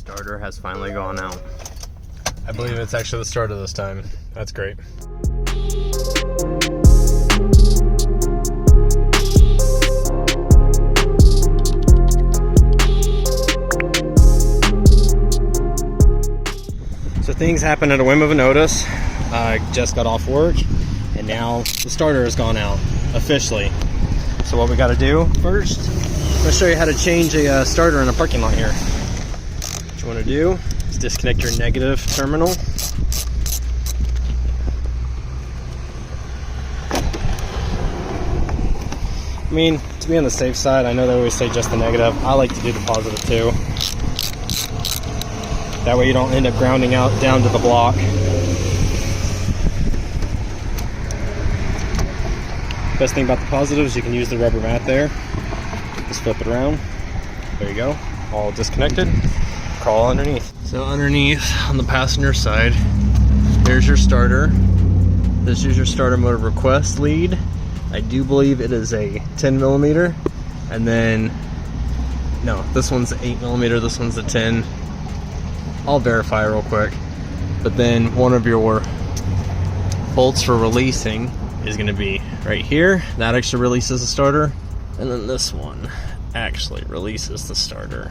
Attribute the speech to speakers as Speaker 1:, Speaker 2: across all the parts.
Speaker 1: Starter has finally gone out.
Speaker 2: I believe it's actually the starter this time. That's great. So things happen at a whim of a notice. I just got off work and now the starter has gone out officially. So what we got to do first, I'm going to show you how to change a starter in a parking lot here. What you want to do is disconnect your negative terminal. I mean, to be on the safe side, I know they always say just the negative. I like to do the positive too. That way you don't end up grounding out down to the block. Best thing about the positive is you can use the rubber mat there. Just flip it around. There you go. All disconnected. Crawl underneath. So underneath on the passenger side, there's your starter. This is your starter motor request lead. I do believe it is a 10 millimeter. And then, no, this one's 8 millimeter, this one's a 10. I'll verify real quick. But then one of your bolts for releasing is going to be right here. That actually releases the starter. And then this one actually releases the starter.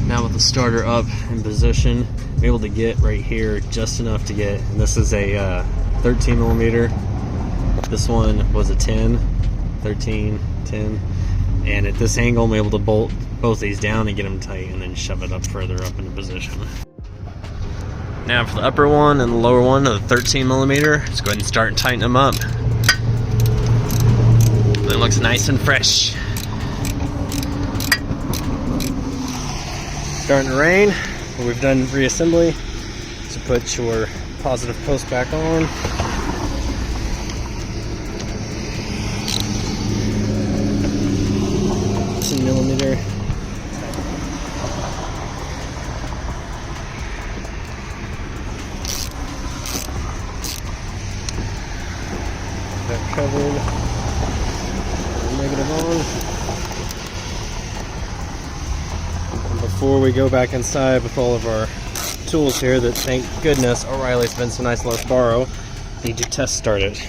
Speaker 2: Now with the starter up in position, I'm able to get right here just enough to get, and this is a 13 millimeter. This one was a 10, 13, 10. And at this angle, I'm able to bolt both these down and get them tight and then shove it up further up into position. Now for the upper one and the lower one of the 13 millimeter, let's go ahead and start and tighten them up. It looks nice and fresh. Starting to rain. We've done reassembly. So put your positive post back on. Millimeter. That covered. Negative on. And before we go back inside with all of our tools here that, thank goodness, O'Reilly's been so nice to let us borrow, need to test start it.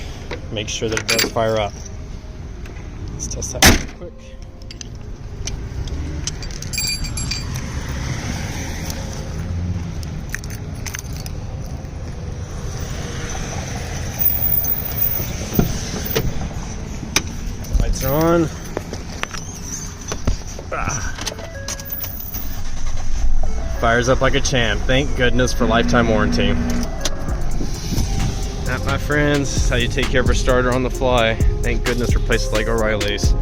Speaker 2: Make sure that it does fire up. Let's test that real quick. Lights are on. Fires up like a champ. Thank goodness for lifetime warranty. That, my friends, is how you take care of a starter on the fly. Thank goodness for places like O'Reilly's.